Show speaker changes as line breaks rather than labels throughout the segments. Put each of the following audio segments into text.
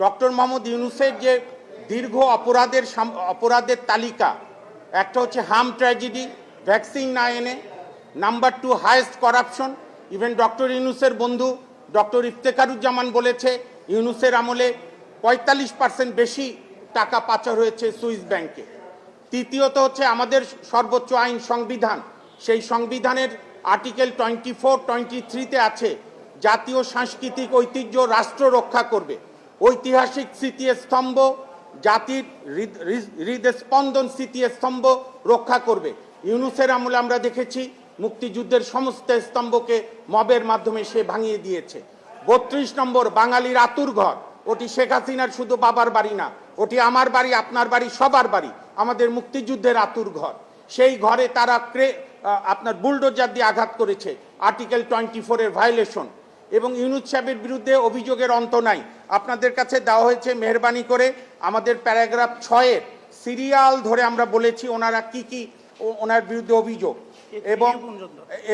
Doctor Mohammad ইউনূসের যে দীর্ঘ অপরাধের তালিকা, একটা হচ্ছে হার্ম ট্র্যাজেডি, ভ্যাকসিন না এনে, number 2 highest corruption. Even doctor ইউনূসের বন্ধু ডক্টর ইফতেখারুজ্জামান বলেছে ইউনূসের আমলে 45% বেশি টাকা পাচার হয়েছে সুইস ব্যাংকে। তৃতীয়ত হচ্ছে আমাদের সর্বোচ্চ আইন সংবিধান, সেই সংবিধানের আর্টিকেল 24-23-তে আছে জাতীয় সাংস্কৃতিক ঐতিহ্য রাষ্ট্র রক্ষা করবে, ঐতিহাসিক স্মৃতিস্তম্ভ জাতির হৃদস্পন্দন স্মৃতিস্তম্ভ রক্ষা করবে। ইউনূসের আমলে আমরা দেখেছি মুক্তিযুদ্ধের সমস্ত স্তম্ভকে মবের মাধ্যমে সে ভাঙিয়ে দিয়েছে। 32 নম্বর বাঙালির আতুর ঘর, ওটি শেখ হাসিনার শুধু বাবার বাড়ি না, ওটি আমার বাড়ি, আপনার বাড়ি, সবার বাড়ি, আমাদের মুক্তিযুদ্ধের আতুর ঘর। সেই ঘরে তারা আপনার বুলডোজার দিয়ে আঘাত করেছে, আর্টিকেল 24-এর ভায়োলেশন। এবং ইউনূস সাহেবের বিরুদ্ধে অভিযোগের অন্ত নাই। আপনাদের কাছে দেওয়া হয়েছে, মেহরবানি করে আমাদের প্যারাগ্রাফ 6-এর সিরিয়াল ধরে আমরা বলেছি ওনারা কি ওনার বিরুদ্ধে অভিযোগ,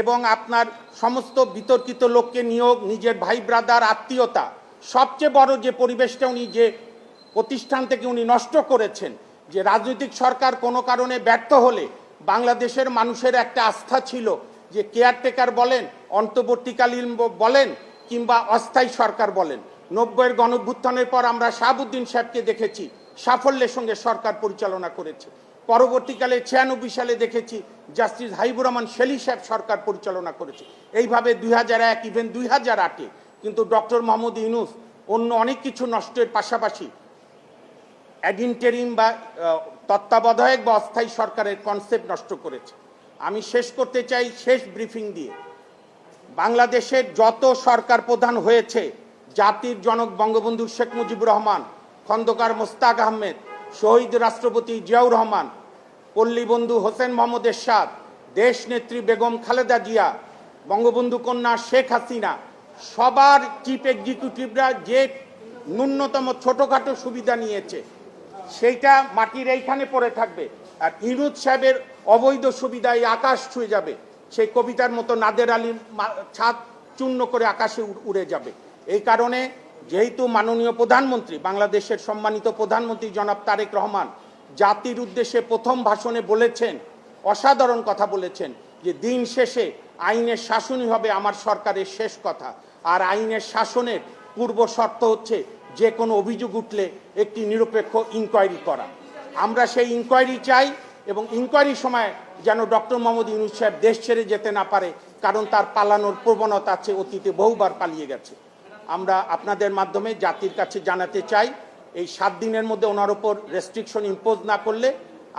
এবং আপনার সমস্ত বিতর্কিত লোককে নিয়োগ, নিজের ভাই ব্রাদার আত্মীয়তা, সবচেয়ে বড় যে পরিবেশটা উনি যে প্রতিষ্ঠান থেকে উনি নষ্ট করেছেন, যে রাজনৈতিক সরকার কোনো কারণে ব্যর্থ হলে বাংলাদেশের মানুষের একটা আস্থা ছিল যে কেয়ারটেকার বলেন, অন্তর্বর্তীকালীন বলেন, কিংবা অস্থায়ী সরকার বলেন। 90-এর গণঅভ্যুত্থানের পর আমরা শাহাবুদ্দিন সাহেবকে দেখেছি সাফল্যের সঙ্গে সরকার পরিচালনা করেছে। পরবর্তীকালে 96 সালে দেখেছি জাস্টিস হাবিবুর রহমান শেলী সাহেব সরকার পরিচালনা করেছে। এইভাবে 2001, ইভেন 2008-এ কিন্তু ডক্টর মোহাম্মদ ইউনূস অন্য অনেক কিছু নষ্টের পাশাপাশি অ্যাডিনটেরিম বা তত্ত্বাবধায়ক বা অস্থায়ী সরকারের কনসেপ্ট নষ্ট করেছে। আমি শেষ করতে চাই শেষ ব্রিফিং দিয়ে, বাংলাদেশের যত সরকার প্রধান হয়েছে, জাতির জনক বঙ্গবন্ধু শেখ মুজিবুর রহমান, খন্দকার মোস্তাক আহমেদ, শহীদ রাষ্ট্রপতি জিয়াউর রহমান, পল্লীবন্ধু হোসেন মোহাম্মদ এরশাদ, দেশনেত্রী বেগম খালেদা জিয়া, বঙ্গবন্ধু কন্যা শেখ হাসিনা, সবার চিফ এক্সিকিউটিভরা যে ন্যূনতম ছোটোখাটো সুবিধা নিয়েছে সেইটা মাটির এইখানে পড়ে থাকবে। আর ইউনূস সাহেবের অবৈধ সুবিধায় আকাশ ছুঁয়ে যাবে, সেই কবিতার মতো নাদের আলীর ছাদ চূর্ণ করে আকাশে উড়ে যাবে। এই কারণে যেহেতু মাননীয় প্রধানমন্ত্রী, বাংলাদেশের সম্মানিত প্রধানমন্ত্রী জনাব তারেক রহমান জাতির উদ্দেশ্যে প্রথম ভাষণে বলেছেন, অসাধারণ কথা বলেছেন, যে দিন শেষে আইনের শাসনই হবে আমার সরকারের শেষ কথা। আর আইনের শাসনের পূর্ব শর্ত হচ্ছে যে কোনো অভিযোগ উঠলে একটি নিরপেক্ষ ইনকোয়ারি করা। আমরা সেই ইনকোয়ারি চাই, এবং ইনকোয়ারির সময় যেন ডক্টর মোহাম্মদ ইউনূস সাহেব দেশ ছেড়ে যেতে না পারে, কারণ তার পালানোর প্রবণতা আছে, অতীতে বহুবার পালিয়ে গেছে। আমরা আপনাদের মাধ্যমে জাতির কাছে জানাতে চাই, এই 7 দিনের মধ্যে ওনার ওপর রেস্ট্রিকশন ইম্পোজ না করলে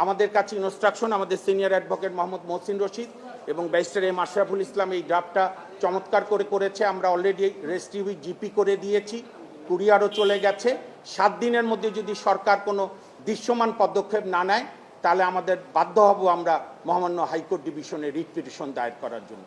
আমাদের কাছে ইনস্ট্রাকশন, আমাদের সিনিয়র অ্যাডভোকেট মোহাম্মদ মহসিন রশিদ এবং ব্যারিস্টার এম আশরাফুল ইসলাম এই ড্রাফটটা চমৎকার করেছে। আমরা অলরেডি রেস্টিউই জিপি করে দিয়েছি, কুরিয়ারও চলে গেছে। 7 দিনের মধ্যে যদি সরকার কোনো দৃশ্যমান পদক্ষেপ না নেয়, তাহলে আমাদের বাধ্য হব আমরা মহামান্য হাইকোর্ট ডিভিশনে রিট পিটিশন দায়ের করার জন্য।